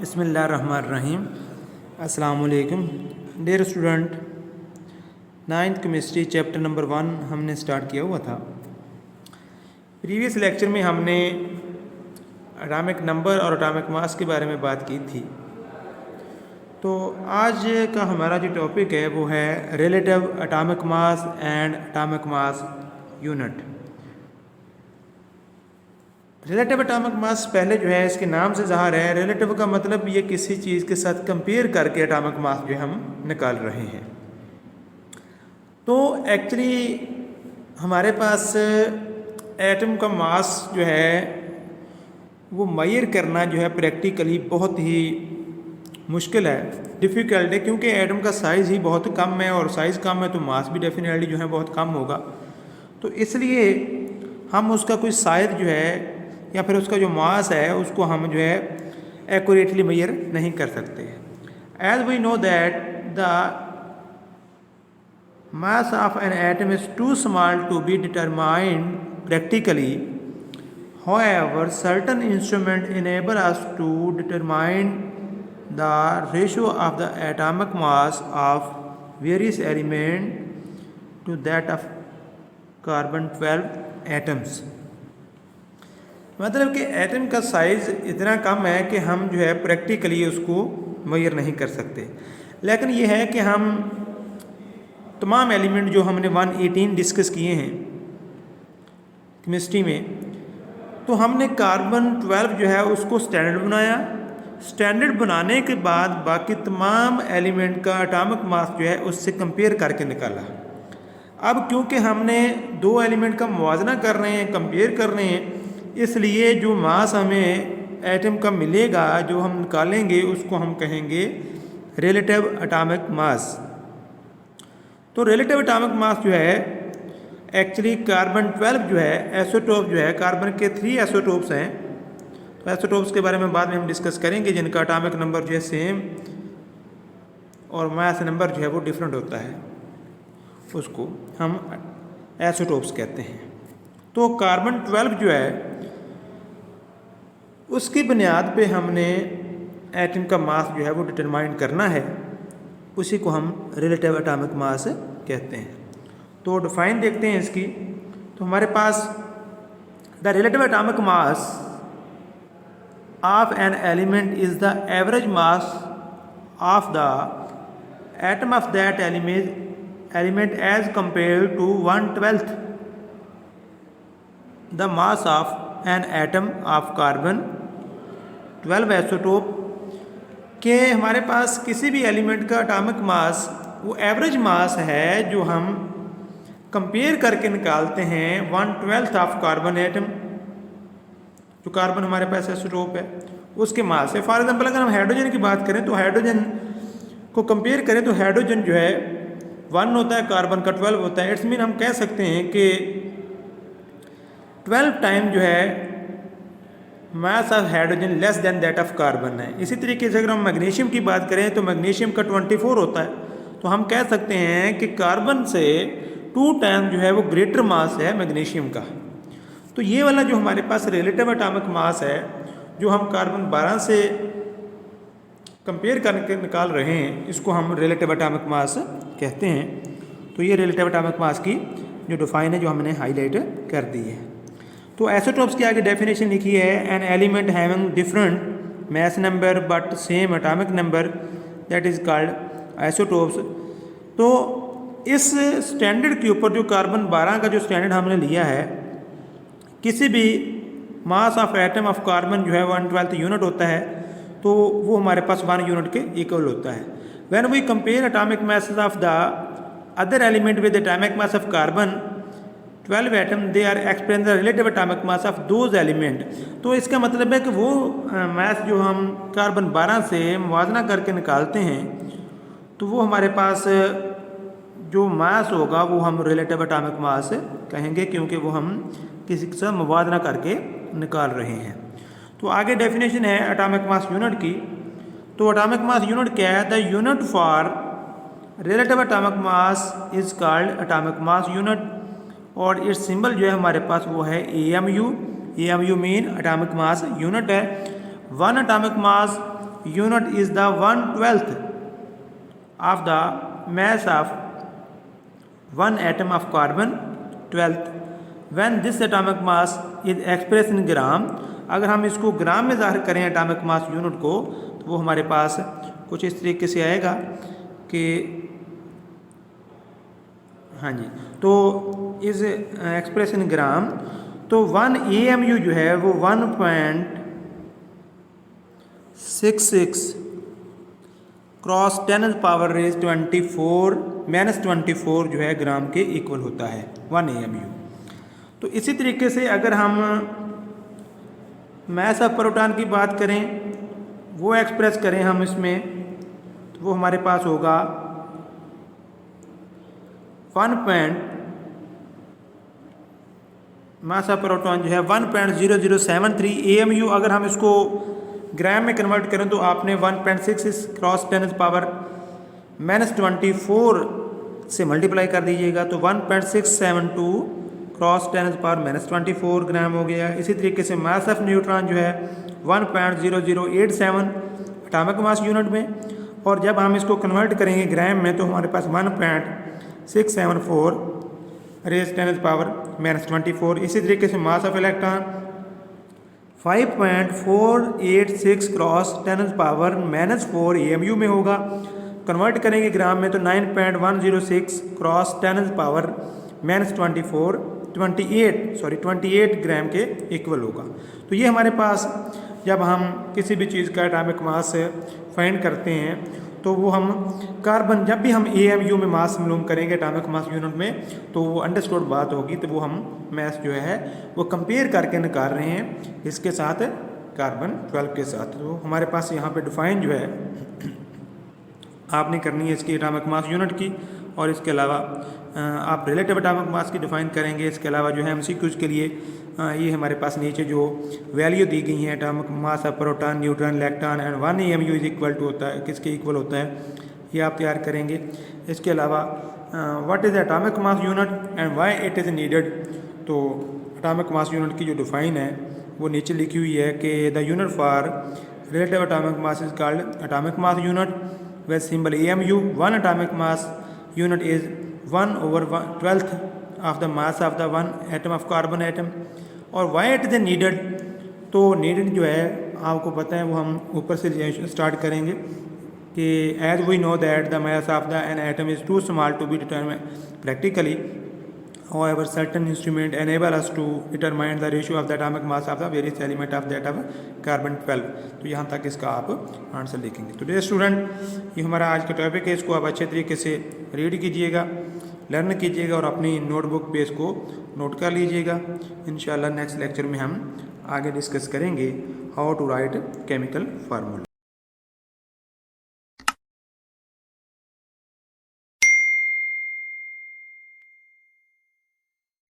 बिस्मिल्लाहिर्रहमानिर्रहीम। अस्सलाम वालेकुम dear student. 9th chemistry chapter number 1 हमने स्टार्ट किया हुआ था। प्रीवियस लेक्चर में हमने एटॉमिक नंबर और एटॉमिक मास के बारे में बात की थी। तो आज का हमारा जो टॉपिक है वो है relative atomic mass and atomic mass unit. Relative atomic मास पहले जो है इसके नाम से ज़ाहिर है। रिलेटिव का मतलब ये किसी चीज़ के साथ कंपेयर करके एटॉमिक मास जो हम निकाल रहे हैं। तो एक्चुअली हमारे पास एटम का मास जो है वो मेजर करना जो है प्रैक्टिकली बहुत ही मुश्किल है, डिफ़िकल्ट है, क्योंकि एटम का साइज़ ही बहुत कम है और साइज़ कम है तो मास भी डेफिनेटली जो है बहुत कम होगा। तो इसलिए हम उसका कोई साइज़ जो है या फिर उसका जो मास है उसको हम जो है एक्यूरेटली मेजर नहीं कर सकते। As we know that the mass of an atom is too small to be determined practically. However, certain instruments enable us to determine the ratio of the atomic mass of various elements to that of carbon-12 atoms. मतलब कि atom का size इतना कम है कि हम जो है practically उसको मेजर नहीं कर सकते। लेकिन ये है कि हम तमाम एलिमेंट जो हमने 118 डिस्कस किए हैं केमिस्ट्री में, तो हमने कार्बन 12 जो है उसको स्टैंडर्ड बनाया। स्टैंडर्ड बनाने के बाद बाकी तमाम एलिमेंट का एटॉमिक मास जो है उससे कंपेयर करके निकाला। अब क्योंकि हमने दो एलिमेंट का मुवाजना कर रहे हैं, कंपेयर कर रहे हैं, इसलिए जो मास हमें एटम का मिलेगा जो हम निकालेंगे उसको हम कहेंगे रिलेटिव एटॉमिक मास। तो रिलेटिव एटॉमिक मास जो है एक्चुअली कार्बन 12 जो है आइसोटोप जो है, कार्बन के 3 आइसोटोप्स हैं। तो आइसोटोप्स के बारे में बाद में हम डिस्कस करेंगे जिनका एटॉमिक नंबर जो है सेम और मास नंबर जो है वो डिफरेंट होता है, उसको हम आइसोटोप्स कहते हैं। तो कार्बन 12 जो है उसकी बुनियाद पे हमने एटम का मास जो है वो डिटरमाइन करना है, उसी को हम रिलेटिव एटॉमिक मास कहते हैं। तो डिफाइन देखते हैं इसकी। तो हमारे पास the relative atomic mass of an element is the average mass of the atom of that element as compare to 1/12 the mass of an atom of carbon 12 isotope के हमारे पास किसी भी एलिमेंट का एटॉमिक मास वो average mass है जो हम compare करके निकालते हैं 1/12 ऑफ कार्बन एटम, जो कार्बन हमारे पास आइसोटोप है उसके मास है। फॉर एग्जांपल अगर हम हाइड्रोजन की बात करें तो हाइड्रोजन को कंपेयर करें तो हाइड्रोजन जो है 1 होता है, कार्बन का 12 होता है। इट्स मीन हम कह सकते हैं कि 12 टाइम जो है mass of hydrogen less than that of carbon है। इसी तरीके से अगर हम मैग्नीशियम की बात करें तो मैग्नीशियम का 24 होता है, तो हम कह सकते हैं कि कार्बन से 2 टाइम जो है वो ग्रेटर मास है मैग्नीशियम का। तो ये वाला जो हमारे पास रिलेटिव एटॉमिक मास है जो हम कार्बन 12 से कंपेयर करके निकाल रहे हैं, इसको हम रिलेटिव एटॉमिक मास कहते हैं। तो ये रिलेटिव एटॉमिक मास की जो डिफाइन है जो हमने हाईलाइट कर दी है। तो आइसोटोप्स की आगे डेफिनेशन लिखी है, an element having different mass number but same atomic number that is called isotopes. तो इस स्टैंडर्ड के ऊपर जो कार्बन 12 का जो स्टैंडर्ड हमने लिया है, किसी भी mass of atom of carbon जो है 1/12 यूनिट होता है, तो वो हमारे पास 1 यूनिट के इक्वल होता है। When we compare atomic masses of the other element with atomic mass of carbon 12 atom they are express the relative atomic mass of those element. तो इसका मतलब है कि वो मास जो हम कार्बन 12 से मुवाजना करके निकालते हैं तो वो हमारे पास जो मास होगा वो हम रिलेटिव एटॉमिक मास कहेंगे, क्योंकि वो हम किसी के साथ मुवाजना करके निकाल रहे हैं। तो आगे डेफिनेशन है एटॉमिक मास यूनिट की। तो एटॉमिक मास यूनिट क्या है? The unit for relative atomic mass is called atomic mass unit, और इस सिंबल जो है हमारे पास वो है AMU। AMU mean atomic mass unit है। 1 atomic mass unit is the 1/12 of the mass of one atom of carbon 12th when this atomic mass is expressed in gram। अगर हम इसको ग्राम में ज़ाहिर करें एटॉमिक मास यूनिट को तो वो हमारे पास कुछ इस तरीके से आएगा कि हाँ जी, तो इस एक्सप्रेशन ग्राम तो 1 AMU जो है वो 1.66 क्रॉस 10⁻⁻24 जो है ग्राम के इक्वल होता है 1 AMU। तो इसी तरीके से अगर हम मास ऑफ प्रोटॉन की बात करें, वो एक्सप्रेस करें हम इसमें, तो वो हमारे पास होगा 1. मास ऑफ प्रोटॉन जो है 1.0073 AMU। अगर हम इसको ग्राम में कन्वर्ट करें तो आपने 1.66 क्रॉस 10⁻⁻24 से मल्टीप्लाई कर दीजिएगा, तो 1.672 क्रॉस 10⁻⁻24 ग्राम हो गया। इसी तरीके से मास ऑफ न्यूट्रॉन जो है 1.0087 एटॉमिक मास यूनिट में, और जब हम इसको कन्वर्ट करेंगे ग्राम में तो हमारे पास 1.674 रेज़ 10⁻⁻24। इसी तरीके से mass of electron 5.486 cross 10⁻⁻4 AMU में होगा। कन्वर्ट करेंगे ग्राम में तो 9.106 क्रॉस 10⁻⁻28 ग्राम के इक्वल होगा। तो ये हमारे पास जब हम किसी भी चीज़ का एटॉमिक मास फाइंड करते हैं तो वो हम कार्बन जब भी हम AMU में मास मालूम करेंगे एटॉमिक मास यूनिट में तो वो अंडरस्टूड बात होगी, तो वो हम मास जो है वो कंपेयर करके निकाल रहे हैं इसके साथ कार्बन 12 के साथ। तो हमारे पास यहाँ पे डिफाइन जो है आपने करनी है इसकी एटॉमिक मास यूनिट की, और इसके अलावा आप रिलेटिव एटॉमिक मास की डिफाइन करेंगे। इसके अलावा जो है MCQs के लिए ये हमारे पास नीचे जो वैल्यू दी गई है atomic mass of proton, neutron, electron and 1 AMU is equal to होता है, किसके इक्वल होता है, ये आप तैयार करेंगे। इसके अलावा what is atomic mass unit and why it is needed, तो एटॉमिक मास यूनिट की जो डिफाइन है वो नीचे लिखी हुई है कि the unit for relative atomic mass is called atomic mass unit with symbol AMU। One atomic mass unit is 1/12 of the mass of the one atom of carbon atom. और वाई इट इज नीडेड, तो needed जो है आपको पता है वो हम ऊपर से स्टार्ट करेंगे कि as we know that the mass of the an atom is too small to be determine practically, however certain instrument enable us to determine the ratio of the atomic mass of the various element of that of carbon 12। तो यहाँ तक इसका आप answer लिखेंगे। तो dear student, ये हमारा आज का टॉपिक है, इसको आप अच्छे तरीके से रीड कीजिएगा, लर्न कीजिएगा और अपनी नोटबुक पे इसको नोट कर लीजिएगा। इंशाल्लाह नेक्स्ट लेक्चर में हम आगे डिस्कस करेंगे how to write chemical formula.